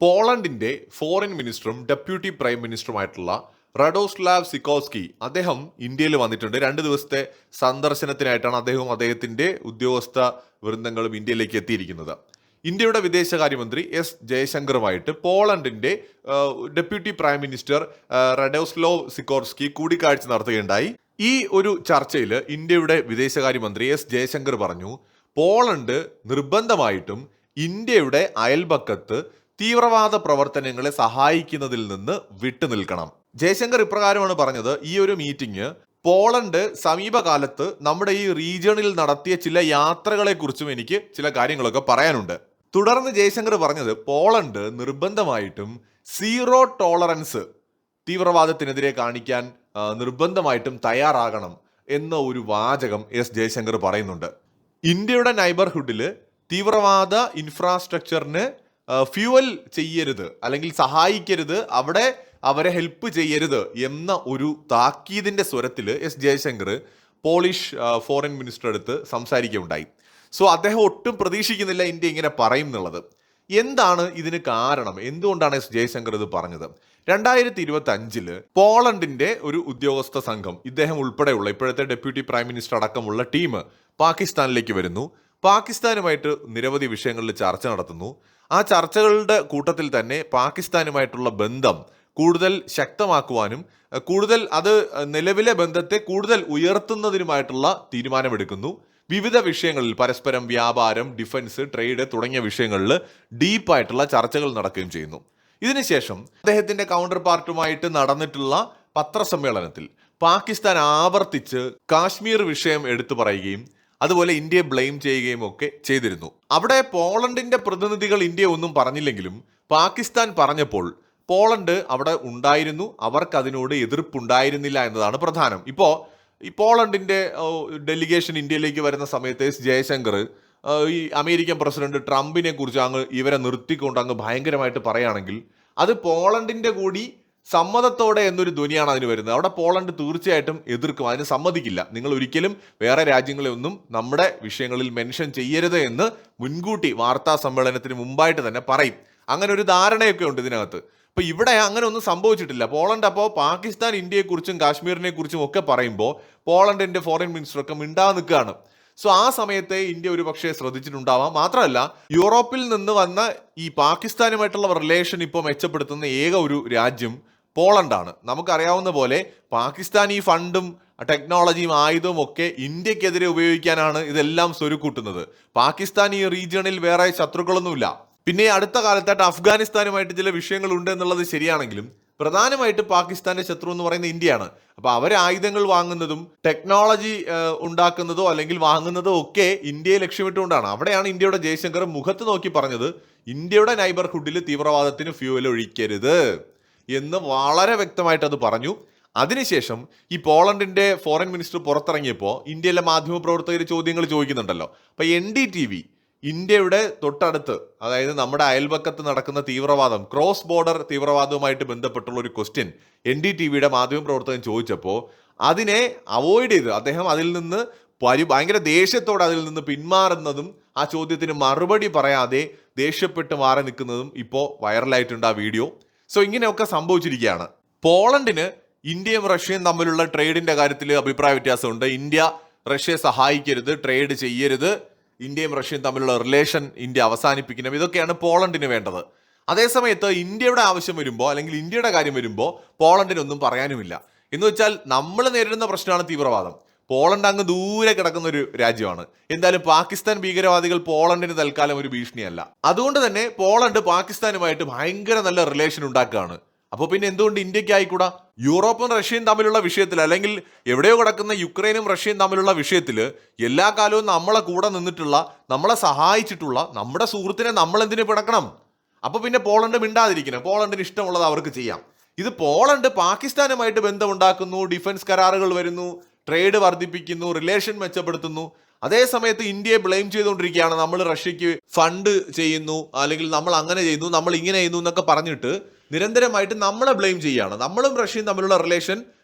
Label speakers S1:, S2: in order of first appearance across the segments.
S1: പോളണ്ടിന്റെ foreign മിനിസ്റ്ററും deputy prime മിനിസ്റ്ററുമായിട്ടുള്ള റഡോസ്ലാവ് സിക്കോസ്കി അദ്ദേഹം ഇന്ത്യയിൽ വന്നിട്ടുണ്ട്. 2 ദിവസത്തെ സന്ദർശനത്തിനായിട്ടാണ് അദ്ദേഹത്തിന്റെ ഉദ്യോഗസ്ഥ വൃന്ദങ്ങളും ഇന്ത്യയിലേക്ക് എത്തിയിരിക്കുന്നത്. ഇന്ത്യയുടെ വിദേശകാര്യമന്ത്രി എസ് ജയശങ്കറുമായിട്ട് പോളണ്ടിന്റെ ഡെപ്യൂട്ടി പ്രൈം മിനിസ്റ്റർ റഡോസ്ലാവ് സിക്കോർസ്കി കൂടിക്കാഴ്ച നടത്തുകയുണ്ടായി. ഈ ഒരു ചർച്ചയിൽ ഇന്ത്യയുടെ വിദേശകാര്യമന്ത്രി എസ് ജയശങ്കർ പറഞ്ഞു, പോളണ്ട് നിർബന്ധമായിട്ടും ഇന്ത്യയുടെ അയൽപക്കത്ത് തീവ്രവാദ പ്രവർത്തനങ്ങളെ സഹായിക്കുന്നതിൽ നിന്ന് വിട്ടുനിൽക്കണം. ജയശങ്കർ ഇപ്രകാരമാണ് പറഞ്ഞത്. ഈ ഒരു മീറ്റിംഗ് പോളണ്ട് സമീപകാലത്ത് നമ്മുടെ ഈ റീജിയണിൽ നടത്തിയ ചില യാത്രകളെ കുറിച്ചും എനിക്ക് ചില കാര്യങ്ങളൊക്കെ പറയാനുണ്ട്. തുടർന്ന് ജയശങ്കർ പറഞ്ഞത്, പോളണ്ട് നിർബന്ധമായിട്ടും സീറോ ടോളറൻസ് തീവ്രവാദത്തിനെതിരെ കാണിക്കാൻ നിർബന്ധമായിട്ടും തയ്യാറാകണം എന്ന ഒരു വാചകം എസ് ജയശങ്കർ പറയുന്നുണ്ട്. ഇന്ത്യയുടെ നൈബർഹുഡിൽ തീവ്രവാദ ഇൻഫ്രാസ്ട്രക്ചറിന് ഫ്യൂവൽ ചെയ്യരുത് അല്ലെങ്കിൽ സഹായിക്കരുത്, അവിടെ അവരെ ഹെൽപ്പ് ചെയ്യരുത് എന്ന ഒരു താക്കീതിന്റെ സ്വരത്തിൽ S Jaishankar polish foreign minister അടുത്ത് സംസാരിക്കുകയുണ്ടായി. സോ അദ്ദേഹം ഒട്ടും പ്രതീക്ഷിക്കുന്നില്ല ഇന്ത്യ ഇങ്ങനെ പറയും എന്നുള്ളത്. എന്താണ് ഇതിന് കാരണം? എന്തുകൊണ്ടാണ് എസ് ജയശങ്കർ ഇത് പറഞ്ഞത്? 2025 പോളണ്ടിന്റെ ഒരു ഉദ്യോഗസ്ഥ സംഘം, ഇദ്ദേഹം ഉൾപ്പെടെയുള്ള ഇപ്പോഴത്തെ ഡെപ്യൂട്ടി പ്രൈം മിനിസ്റ്റർ അടക്കമുള്ള ടീം പാകിസ്ഥാനിലേക്ക് വരുന്നു. പാകിസ്ഥാനുമായിട്ട് നിരവധി വിഷയങ്ങളിൽ ചർച്ച നടത്തുന്നു. ആ ചർച്ചകളുടെ കൂട്ടത്തിൽ തന്നെ പാകിസ്ഥാനുമായിട്ടുള്ള ബന്ധം കൂടുതൽ ശക്തമാക്കുവാനും കൂടുതൽ അത് നിലവിലെ ബന്ധത്തെ കൂടുതൽ ഉയർത്തുന്നതിനുമായിട്ടുള്ള തീരുമാനമെടുക്കുന്നു. വിവിധ വിഷയങ്ങളിൽ പരസ്പരം വ്യാപാരം, ഡിഫൻസ്, ട്രേഡ് തുടങ്ങിയ വിഷയങ്ങളിൽ ഡീപ്പായിട്ടുള്ള ചർച്ചകൾ നടക്കുകയും ചെയ്യുന്നു. ഇതിനുശേഷം അദ്ദേഹത്തിന്റെ കൗണ്ടർ പാർട്ടുമായിട്ട് നടന്നിട്ടുള്ള പത്രസമ്മേളനത്തിൽ പാകിസ്ഥാൻ ആവർത്തിച്ച് കാശ്മീർ വിഷയം എടുത്തു പറയുകയും അതുപോലെ ഇന്ത്യയെ ബ്ലെയിം ചെയ്യുകയും ഒക്കെ ചെയ്തിരുന്നു. അവിടെ പോളണ്ടിന്റെ പ്രതിനിധികൾ ഇന്ത്യ ഒന്നും പറഞ്ഞില്ലെങ്കിലും പാകിസ്ഥാൻ പറഞ്ഞപ്പോൾ പോളണ്ട് അവിടെ ഉണ്ടായിരുന്നു, അവർക്ക് അതിനോട് എതിർപ്പുണ്ടായിരുന്നില്ല എന്നതാണ് പ്രധാനം. ഇപ്പോൾ ഈ പോളണ്ടിന്റെ ഡെലിഗേഷൻ ഇന്ത്യയിലേക്ക് വരുന്ന സമയത്ത് എസ് ജയശങ്കർ ഈ അമേരിക്കൻ പ്രസിഡന്റ് ട്രംപിനെ കുറിച്ച് അങ്ങ് ഇവരെ നിർത്തിക്കൊണ്ട് അങ്ങ് ഭയങ്കരമായിട്ട് പറയുകയാണെങ്കിൽ അത് പോളണ്ടിന്റെ കൂടി സമ്മതത്തോടെ എന്നൊരു ധ്വനിയാണ് അതിന് വരുന്നത്. അവിടെ പോളണ്ട് തീർച്ചയായിട്ടും എതിർക്കും, അതിന് സമ്മതിക്കില്ല. നിങ്ങൾ ഒരിക്കലും വേറെ രാജ്യങ്ങളെ ഒന്നും നമ്മുടെ വിഷയങ്ങളിൽ മെൻഷൻ ചെയ്യരുത് എന്ന് മുൻകൂട്ടി വാർത്താ സമ്മേളനത്തിന് മുമ്പായിട്ട് തന്നെ പറയും. അങ്ങനെ ഒരു ധാരണയൊക്കെ ഉണ്ട് ഇതിനകത്ത്. അപ്പൊ ഇവിടെ അങ്ങനെ ഒന്നും സംഭവിച്ചിട്ടില്ല. പോളണ്ട് അപ്പോൾ പാകിസ്ഥാൻ ഇന്ത്യയെക്കുറിച്ചും കാശ്മീരിനെ കുറിച്ചും ഒക്കെ പറയുമ്പോൾ പോളണ്ടിന്റെ ഫോറിൻ മിനിസ്റ്ററൊക്കെ മിണ്ടാതെ നിൽക്കുകയാണ്. സോ ആ സമയത്തെ ഇന്ത്യ ഒരു പക്ഷേ ശ്രദ്ധിച്ചിട്ടുണ്ടാവാം. മാത്രമല്ല, യൂറോപ്പിൽ നിന്ന് വന്ന ഈ പാകിസ്ഥാനുമായിട്ടുള്ള റിലേഷൻ ഇപ്പോൾ മെച്ചപ്പെടുത്തുന്ന ഏക ഒരു രാജ്യം പോളണ്ടാണ്. നമുക്കറിയാവുന്ന പോലെ പാകിസ്ഥാൻ ഈ ഫണ്ടും ടെക്നോളജിയും ആയുധവും ഒക്കെ ഇന്ത്യക്കെതിരെ ഉപയോഗിക്കാനാണ് ഇതെല്ലാം സ്വരുക്കൂട്ടുന്നത്. പാകിസ്ഥാൻ ഈ റീജിയണിൽ വേറെ ശത്രുക്കളൊന്നുമില്ല. പിന്നെ അടുത്ത കാലത്തായിട്ട് അഫ്ഗാനിസ്ഥാനുമായിട്ട് ചില വിഷയങ്ങളുണ്ട് എന്നുള്ളത് ശരിയാണെങ്കിലും പ്രധാനമായിട്ട് പാകിസ്ഥാന്റെ ശത്രു എന്ന് പറയുന്നത് ഇന്ത്യയാണ്. അപ്പൊ അവർ ആയുധങ്ങൾ വാങ്ങുന്നതും ടെക്നോളജി ഉണ്ടാക്കുന്നതോ അല്ലെങ്കിൽ വാങ്ങുന്നതോ ഒക്കെ ഇന്ത്യയെ ലക്ഷ്യമിട്ടുകൊണ്ടാണ്. അവിടെയാണ് ഇന്ത്യയുടെ ജയശങ്കർ മുഖത്ത് നോക്കി പറഞ്ഞത്, ഇന്ത്യയുടെ നൈബർഹുഡിൽ തീവ്രവാദത്തിന് ഫ്യൂവൽ ഒഴിക്കരുത് എന്ന് വളരെ വ്യക്തമായിട്ട് അത് പറഞ്ഞു. അതിനുശേഷം ഈ പോളണ്ടിന്റെ ഫോറിൻ മിനിസ്റ്റർ പുറത്തിറങ്ങിയപ്പോൾ ഇന്ത്യയിലെ മാധ്യമപ്രവർത്തകർ ചോദ്യങ്ങൾ ചോദിക്കുന്നുണ്ടല്ലോ. അപ്പൊ NDTV ഇന്ത്യയുടെ തൊട്ടടുത്ത്, അതായത് നമ്മുടെ അയൽപക്കത്ത് നടക്കുന്ന തീവ്രവാദം, ക്രോസ് ബോർഡർ തീവ്രവാദവുമായിട്ട് ബന്ധപ്പെട്ടുള്ള ഒരു ക്വസ്റ്റ്യൻ NDTVയുടെ മാധ്യമപ്രവർത്തകൻ ചോദിച്ചപ്പോൾ അതിനെ അവോയ്ഡ് ചെയ്ത് അദ്ദേഹം അതിൽ നിന്ന് ഭയങ്കര ദേഷ്യത്തോടെ അതിൽ നിന്ന് പിന്മാറുന്നതും ആ ചോദ്യത്തിന് മറുപടി പറയാതെ ദേഷ്യപ്പെട്ട് മാറി നിൽക്കുന്നതും ഇപ്പോൾ വൈറലായിട്ടുണ്ട് ആ വീഡിയോ. സോ ഇങ്ങനെയൊക്കെ സംഭവിച്ചിരിക്കുകയാണ്. പോളണ്ടിന് ഇന്ത്യയും റഷ്യയും തമ്മിലുള്ള ട്രേഡിന്റെ കാര്യത്തിൽ അഭിപ്രായ വ്യത്യാസമുണ്ട്. ഇന്ത്യ റഷ്യയെ സഹായിക്കരുത്, ട്രേഡ് ചെയ്യരുത്, ഇന്ത്യയും റഷ്യയും തമ്മിലുള്ള റിലേഷൻ ഇന്ത്യ അവസാനിപ്പിക്കണം, ഇതൊക്കെയാണ് പോളണ്ടിന് വേണ്ടത്. അതേസമയത്ത് ഇന്ത്യയുടെ ആവശ്യം വരുമ്പോൾ അല്ലെങ്കിൽ ഇന്ത്യയുടെ കാര്യം വരുമ്പോൾ പോളണ്ടിനൊന്നും പറയാനുമില്ല. എന്ന് വെച്ചാൽ നമ്മൾ നേരിടുന്ന പ്രശ്നമാണ് തീവ്രവാദം. പോളണ്ട് അങ്ങ് ദൂരെ കിടക്കുന്ന ഒരു രാജ്യമാണ്. എന്തായാലും പാകിസ്ഥാൻ ഭീകരവാദികൾ പോളണ്ടിന് തൽക്കാലം ഒരു ഭീഷണിയല്ല. അതുകൊണ്ട് തന്നെ പോളണ്ട് പാകിസ്ഥാനുമായിട്ട് ഭയങ്കര നല്ല റിലേഷൻ ഉണ്ടാക്കുകയാണ്. അപ്പോൾ പിന്നെ എന്തുകൊണ്ട് ഇന്ത്യക്ക് ആയിക്കൂടാ? യൂറോപ്പും റഷ്യയും തമ്മിലുള്ള വിഷയത്തിൽ അല്ലെങ്കിൽ എവിടെയോ കിടക്കുന്ന യുക്രൈനും റഷ്യയും തമ്മിലുള്ള വിഷയത്തിൽ എല്ലാ കാലവും നമ്മളെ കൂടെ നിന്നിട്ടുള്ള, നമ്മളെ സഹായിച്ചിട്ടുള്ള നമ്മുടെ സുഹൃത്തിനെ നമ്മൾ എന്തിനു പിണക്കണം? അപ്പൊ പിന്നെ പോളണ്ട് മിണ്ടാതിരിക്കണം. പോളണ്ടിന് ഇഷ്ടമുള്ളത് അവർക്ക് ചെയ്യാം. ഇത് പോളണ്ട് പാകിസ്ഥാനുമായിട്ട് ബന്ധമുണ്ടാക്കുന്നു, ഡിഫൻസ് കരാറുകൾ വരുന്നു, ട്രേഡ് വർദ്ധിപ്പിക്കുന്നു, റിലേഷൻ മെച്ചപ്പെടുത്തുന്നു. അതേ സമയത്ത് ഇന്ത്യയെ ബ്ലെയിം ചെയ്തുകൊണ്ടിരിക്കുകയാണ്. നമ്മൾ റഷ്യക്ക് ഫണ്ട് ചെയ്യുന്നു, അല്ലെങ്കിൽ നമ്മൾ അങ്ങനെ ചെയ്യുന്നു, നമ്മൾ ഇങ്ങനെ ചെയ്യുന്നു എന്നൊക്കെ പറഞ്ഞിട്ട് നിരന്തരമായിട്ട് നമ്മളെ ബ്ലെയിം ചെയ്യുകയാണ്. നമ്മളും റഷ്യയും തമ്മിലുള്ള റിലേഷൻ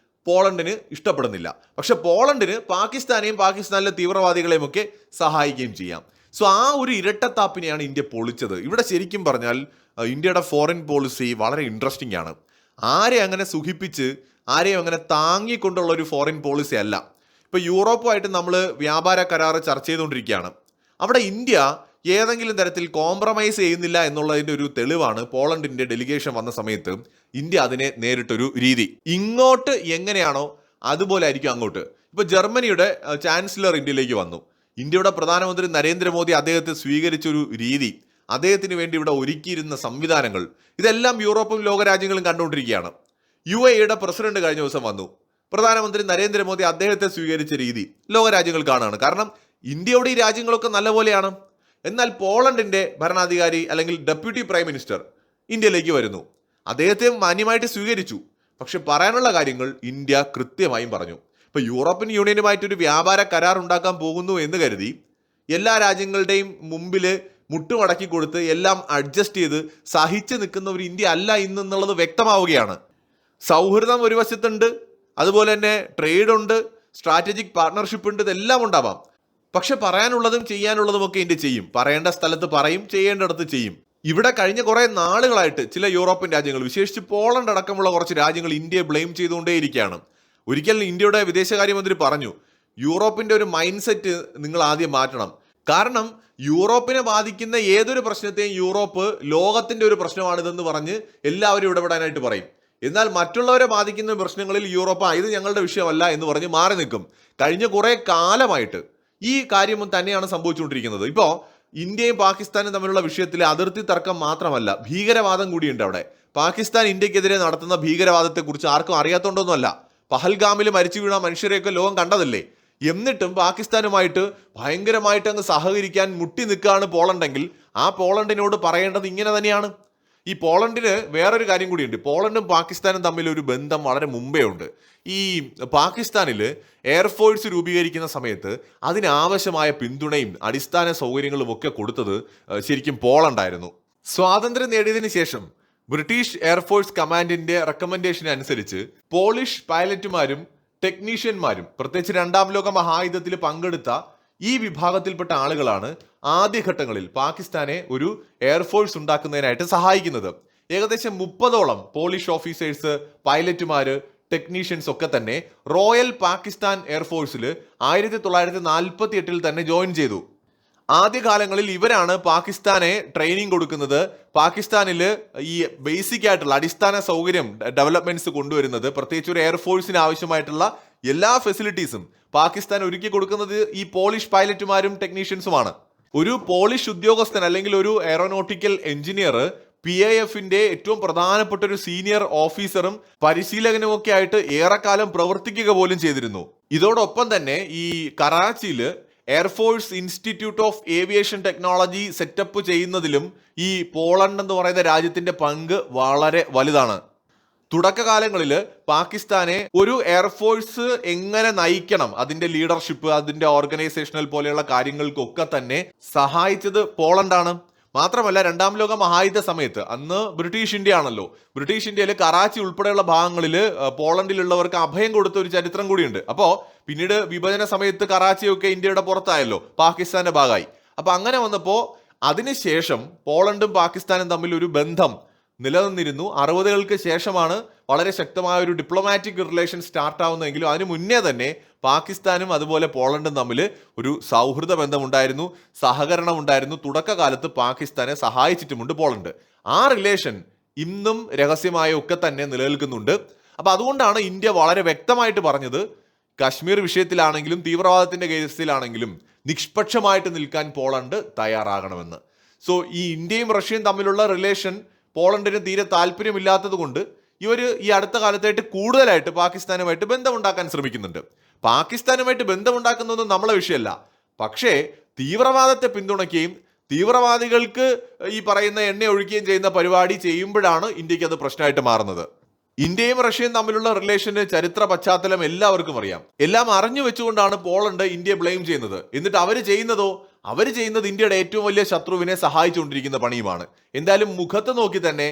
S1: പോളണ്ടിന് ഇഷ്ടപ്പെടുന്നില്ല. പക്ഷെ പോളണ്ടിന് പാകിസ്ഥാനെയും പാകിസ്ഥാനിലെ തീവ്രവാദികളെയും ഒക്കെ സഹായിക്കുകയും ചെയ്യാം. സോ ആ ഒരു ഇരട്ടത്താപ്പിനെയാണ് ഇന്ത്യ പൊളിച്ചത്. ഇവിടെ ശരിക്കും പറഞ്ഞാൽ ഇന്ത്യയുടെ ഫോറിൻ പോളിസി വളരെ ഇൻട്രസ്റ്റിംഗ് ആണ്. ആരെ അങ്ങനെ സുഖിപ്പിച്ച് ആരെയും അങ്ങനെ താങ്ങിക്കൊണ്ടുള്ള ഒരു ഫോറിൻ പോളിസി അല്ല. ഇപ്പോൾ യൂറോപ്പുമായിട്ട് നമ്മൾ വ്യാപാര കരാർ ചർച്ച ചെയ്തുകൊണ്ടിരിക്കുകയാണ്. അവിടെ ഇന്ത്യ ഏതെങ്കിലും തരത്തിൽ കോംപ്രമൈസ് ചെയ്യുന്നില്ല എന്നുള്ളതിൻ്റെ ഒരു തെളിവാണ് പോളണ്ടിൻ്റെ ഡെലിഗേഷൻ വന്ന സമയത്ത് ഇന്ത്യ അതിനെ നേരിട്ടൊരു രീതി. ഇങ്ങോട്ട് എങ്ങനെയാണോ അതുപോലെ ആയിരിക്കും അങ്ങോട്ട്. ഇപ്പോൾ ജർമ്മനിയുടെ ചാൻസലർ ഇന്ത്യയിലേക്ക് വന്നു. ഇന്ത്യയുടെ പ്രധാനമന്ത്രി നരേന്ദ്രമോദി അദ്ദേഹത്തെ സ്വീകരിച്ചൊരു രീതി, അദ്ദേഹത്തിന് വേണ്ടി ഇവിടെ ഒരുക്കിയിരുന്ന സംവിധാനങ്ങൾ, ഇതെല്ലാം യൂറോപ്പും ലോകരാജ്യങ്ങളും കണ്ടുകൊണ്ടിരിക്കുകയാണ്. UAE പ്രസിഡന്റ് കഴിഞ്ഞ ദിവസം വന്നു. പ്രധാനമന്ത്രി നരേന്ദ്രമോദി അദ്ദേഹത്തെ സ്വീകരിച്ച രീതി ലോകരാജ്യങ്ങൾ കാണുകയാണ്. കാരണം ഇന്ത്യയുടെ ഈ രാജ്യങ്ങളൊക്കെ നല്ലപോലെയാണ്. എന്നാൽ പോളണ്ടിന്റെ ഭരണാധികാരി അല്ലെങ്കിൽ ഡെപ്യൂട്ടി പ്രൈം മിനിസ്റ്റർ ഇന്ത്യയിലേക്ക് വരുന്നു. അദ്ദേഹത്തെ മാന്യമായിട്ട് സ്വീകരിച്ചു. പക്ഷെ പറയാനുള്ള കാര്യങ്ങൾ ഇന്ത്യ കൃത്യമായും പറഞ്ഞു. ഇപ്പൊ യൂറോപ്യൻ യൂണിയനുമായിട്ടൊരു വ്യാപാര കരാർ ഉണ്ടാക്കാൻ പോകുന്നു എന്ന് കരുതി എല്ലാ രാജ്യങ്ങളുടെയും മുമ്പിൽ മുട്ടുമടക്കി കൊടുത്ത് എല്ലാം അഡ്ജസ്റ്റ് ചെയ്ത് സഹിച്ചു നിൽക്കുന്ന ഒരു ഇന്ത്യ അല്ല ഇന്നെന്നുള്ളത് വ്യക്തമാവുകയാണ്. സൗഹൃദം ഒരു വശത്തുണ്ട്, അതുപോലെ തന്നെ ട്രേഡ് ഉണ്ട്, സ്ട്രാറ്റജിക് പാർട്ണർഷിപ്പ് ഉണ്ട്, ഇതെല്ലാം ഉണ്ടാവാം. പക്ഷെ പറയാനുള്ളതും ചെയ്യാനുള്ളതും ഒക്കെ ഇന്ത്യ ചെയ്യും. പറയേണ്ട സ്ഥലത്ത് പറയും, ചെയ്യേണ്ടടുത്ത് ചെയ്യും. ഇവിടെ കഴിഞ്ഞ കുറെ നാളുകളായിട്ട് ചില യൂറോപ്യൻ രാജ്യങ്ങൾ, വിശേഷിച്ച് പോളണ്ട് അടക്കമുള്ള കുറച്ച് രാജ്യങ്ങൾ ഇന്ത്യയെ ബ്ലെയിം ചെയ്തുകൊണ്ടേയിരിക്കുകയാണ്. ഒരിക്കൽ ഇന്ത്യയുടെ വിദേശകാര്യമന്ത്രി പറഞ്ഞു, യൂറോപ്പിന്റെ ഒരു മൈൻഡ് സെറ്റ് നിങ്ങൾ ആദ്യം മാറ്റണം. കാരണം യൂറോപ്പിനെ ബാധിക്കുന്ന ഏതൊരു പ്രശ്നത്തെയും യൂറോപ്പ് ലോകത്തിന്റെ ഒരു പ്രശ്നമാണിതെന്ന് പറഞ്ഞ് എല്ലാവരും ഇടപെടാനായിട്ട് പറയും. എന്നാൽ മറ്റുള്ളവരെ ബാധിക്കുന്ന പ്രശ്നങ്ങളിൽ യൂറോപ്പ് ഇത് ഞങ്ങളുടെ വിഷയമല്ല എന്ന് പറഞ്ഞ് മാറി നിൽക്കും. കഴിഞ്ഞ കുറെ കാലമായിട്ട് ഈ കാര്യം തന്നെയാണ് സംഭവിച്ചുകൊണ്ടിരിക്കുന്നത്. ഇപ്പോൾ ഇന്ത്യയും പാകിസ്ഥാനും തമ്മിലുള്ള വിഷയത്തിലെ അതിർത്തി തർക്കം മാത്രമല്ല, ഭീകരവാദം കൂടിയുണ്ട് അവിടെ. പാകിസ്ഥാൻ ഇന്ത്യക്കെതിരെ നടത്തുന്ന ഭീകരവാദത്തെക്കുറിച്ച് ആർക്കും അറിയാത്തോണ്ടൊന്നുമല്ല. പഹൽഗാമിൽ മരിച്ചു വീണ മനുഷ്യരെയൊക്കെ ലോകം കണ്ടതല്ലേ. എന്നിട്ടും പാകിസ്ഥാനുമായിട്ട് ഭയങ്കരമായിട്ട് അങ്ങ് സഹകരിക്കാൻ മുട്ടി നിൽക്കുകയാണ് പോളണ്ടെങ്കിൽ ആ പോളണ്ടിനോട് പറയേണ്ടത് ഇങ്ങനെ തന്നെയാണ്. ഈ പോളണ്ടിന് വേറൊരു കാര്യം കൂടിയുണ്ട്. പോളണ്ടും പാകിസ്ഥാനും തമ്മിൽ ഒരു ബന്ധം വളരെ മുമ്പേ ഉണ്ട്. ഈ പാകിസ്ഥാനിൽ എയർഫോഴ്സ് രൂപീകരിക്കുന്ന സമയത്ത് അതിനാവശ്യമായ പിന്തുണയും അടിസ്ഥാന സൗകര്യങ്ങളും ഒക്കെ കൊടുത്തത് ശരിക്കും പോളണ്ടായിരുന്നു. സ്വാതന്ത്ര്യം നേടിയതിനു ശേഷം ബ്രിട്ടീഷ് എയർഫോഴ്സ് കമാൻഡിന്റെ റെക്കമെൻഡേഷൻ അനുസരിച്ച് പോളിഷ് പൈലറ്റുമാരും ടെക്നീഷ്യന്മാരും, പ്രത്യേകിച്ച് രണ്ടാം ലോക മഹായുദ്ധത്തിൽ പങ്കെടുത്ത ഈ വിഭാഗത്തിൽപ്പെട്ട ആളുകളാണ് ആദ്യഘട്ടങ്ങളിൽ പാകിസ്ഥാനെ ഒരു എയർഫോഴ്സ് ഉണ്ടാക്കുന്നതിനായിട്ട് സഹായിക്കുന്നത്. ഏകദേശം 30ഓളം പോളിഷ് ഓഫീസേഴ്സ്, പൈലറ്റുമാര്, ടെക്നീഷ്യൻസ് ഒക്കെ തന്നെ റോയൽ പാകിസ്ഥാൻ എയർഫോഴ്സിൽ 1948 തന്നെ ജോയിൻ ചെയ്തു. ആദ്യകാലങ്ങളിൽ ഇവരാണ് പാകിസ്ഥാനെ ട്രെയിനിങ് കൊടുക്കുന്നത്, പാകിസ്ഥാനിൽ ഈ ബേസിക് ആയിട്ടുള്ള അടിസ്ഥാന സൗകര്യം ഡെവലപ്മെന്റ്സ് കൊണ്ടുവരുന്നത്. പ്രത്യേകിച്ച് ഒരു എയർഫോഴ്സിന് ആവശ്യമായിട്ടുള്ള എല്ലാ ഫെസിലിറ്റീസും പാകിസ്ഥാൻ ഒരുക്കി കൊടുക്കുന്നത് ഈ പോളിഷ് പൈലറ്റുമാരും ടെക്നീഷ്യൻസുമാണ്. ഒരു പോളിഷ് ഉദ്യോഗസ്ഥൻ അല്ലെങ്കിൽ ഒരു എയറോനോട്ടിക്കൽ എഞ്ചിനീയർ PAFന്റെ ഏറ്റവും പ്രധാനപ്പെട്ട ഒരു സീനിയർ ഓഫീസറും പരിശീലകനും ഒക്കെ ആയിട്ട് ഏറെക്കാലം പ്രവർത്തിക്കുക പോലും ചെയ്തിരുന്നു. ഇതോടൊപ്പം തന്നെ ഈ കറാച്ചിയിൽ air force institute of aviation technology setup ചെയ്യുന്നതിലും ഈ പോളണ്ട് എന്ന് പറയുന്ന രാജ്യത്തിന്റെ പങ്ക് വളരെ വലുതാണ്. തുടക്കകാലങ്ങളിൽ പാകിസ്ഥാനെ ഒരു എയർഫോഴ്സ് എങ്ങനെ നയിക്കണം, അതിന്റെ ലീഡർഷിപ്പ്, അതിന്റെ ഓർഗനൈസേഷണൽ പോലെയുള്ള കാര്യങ്ങൾക്കൊക്കെ തന്നെ സഹായിച്ചത് പോളണ്ടാണ്. മാത്രമല്ല രണ്ടാം ലോക മഹായുദ്ധ സമയത്ത് അന്ന് ബ്രിട്ടീഷ് ഇന്ത്യ ആണല്ലോ. ബ്രിട്ടീഷ് ഇന്ത്യയിൽ കറാച്ചി ഉൾപ്പെടെയുള്ള ഭാഗങ്ങളിൽ പോളണ്ടിലുള്ളവർക്ക് അഭയം കൊടുത്ത ഒരു ചരിത്രം കൂടിയുണ്ട്. അപ്പോൾ പിന്നീട് വിഭജന സമയത്ത് കറാച്ചിയൊക്കെ ഇന്ത്യയുടെ പുറത്തായല്ലോ, പാകിസ്ഥാന്റെ ഭാഗമായി. അപ്പൊ അങ്ങനെ വന്നപ്പോൾ അതിനുശേഷം പോളണ്ടും പാകിസ്ഥാനും തമ്മിൽ ഒരു ബന്ധം നിലനിന്നിരുന്നു. 60കൾക്ക് ശേഷമാണ് വളരെ ശക്തമായ ഒരു ഡിപ്ലോമാറ്റിക് റിലേഷൻ സ്റ്റാർട്ട് ആവുന്നതെങ്കിലും അതിനു മുന്നേ തന്നെ പാകിസ്ഥാനും അതുപോലെ പോളണ്ടും തമ്മിൽ ഒരു സൗഹൃദ ബന്ധമുണ്ടായിരുന്നു, സഹകരണം ഉണ്ടായിരുന്നു. തുടക്കകാലത്ത് പാകിസ്ഥാനെ സഹായിച്ചിട്ടുമുണ്ട് പോളണ്ട്. ആ റിലേഷൻ ഇന്നും രഹസ്യമായ ഒക്കെ തന്നെ നിലനിൽക്കുന്നുണ്ട്. അപ്പൊ അതുകൊണ്ടാണ് ഇന്ത്യ വളരെ വ്യക്തമായിട്ട് പറഞ്ഞത്, കശ്മീർ വിഷയത്തിലാണെങ്കിലും തീവ്രവാദത്തിന്റെ കേസിലാണെങ്കിലും നിഷ്പക്ഷമായിട്ട് നിൽക്കാൻ പോളണ്ട് തയ്യാറാകണമെന്ന്. സോ ഈ ഇന്ത്യയും റഷ്യയും തമ്മിലുള്ള റിലേഷൻ പോളണ്ടിന് തീരെ താല്പര്യമില്ലാത്തത് കൊണ്ട് ഇവർ ഈ അടുത്ത കാലത്തായിട്ട് കൂടുതലായിട്ട് പാകിസ്ഥാനുമായിട്ട് ബന്ധമുണ്ടാക്കാൻ ശ്രമിക്കുന്നുണ്ട്. പാകിസ്ഥാനുമായിട്ട് ബന്ധമുണ്ടാക്കുന്നതൊന്നും നമ്മളെ വിഷയമല്ല. പക്ഷേ തീവ്രവാദത്തെ പിന്തുണയ്ക്കുകയും തീവ്രവാദികൾക്ക് ഈ പറയുന്ന എണ്ണ ഒഴിക്കുകയും ചെയ്യുന്ന പരിപാടി ചെയ്യുമ്പോഴാണ് ഇന്ത്യക്ക് അത് പ്രശ്നമായിട്ട് മാറുന്നത്. ഇന്ത്യയും റഷ്യയും തമ്മിലുള്ള റിലേഷന് ചരിത്ര പശ്ചാത്തലം എല്ലാവർക്കും അറിയാം. എല്ലാം അറിഞ്ഞു വെച്ചുകൊണ്ടാണ് പോളണ്ട് ഇന്ത്യയെ ബ്ലെയിം ചെയ്യുന്നത്. എന്നിട്ട് അവർ ചെയ്യുന്നത് ഇന്ത്യയുടെ ഏറ്റവും വലിയ ശത്രുവിനെ സഹായിച്ചുകൊണ്ടിരിക്കുന്ന പണിയുമാണ്. എന്തായാലും മുഖത്ത് നോക്കി തന്നെ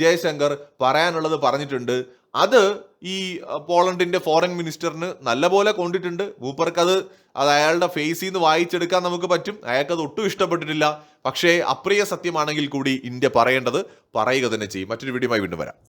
S1: ജയശങ്കർ പറയാനുള്ളത് പറഞ്ഞിട്ടുണ്ട്. അത് ഈ പോളണ്ടിന്റെ ഫോറിൻ മിനിസ്റ്ററിന് നല്ലപോലെ കൊണ്ടിട്ടുണ്ട്. മൂപ്പർക്ക് അത് അയാളുടെ ഫേസിൽ നിന്ന് വായിച്ചെടുക്കാൻ നമുക്ക് പറ്റും. അയാൾക്ക് അത് ഒട്ടും ഇഷ്ടപ്പെട്ടിട്ടില്ല. പക്ഷേ അപ്രിയ സത്യമാണെങ്കിൽ കൂടി ഇന്ത്യ പറയേണ്ടത് പറയുക തന്നെ ചെയ്യും. മറ്റൊരു വീഡിയോയുമായി വീണ്ടും വരാം.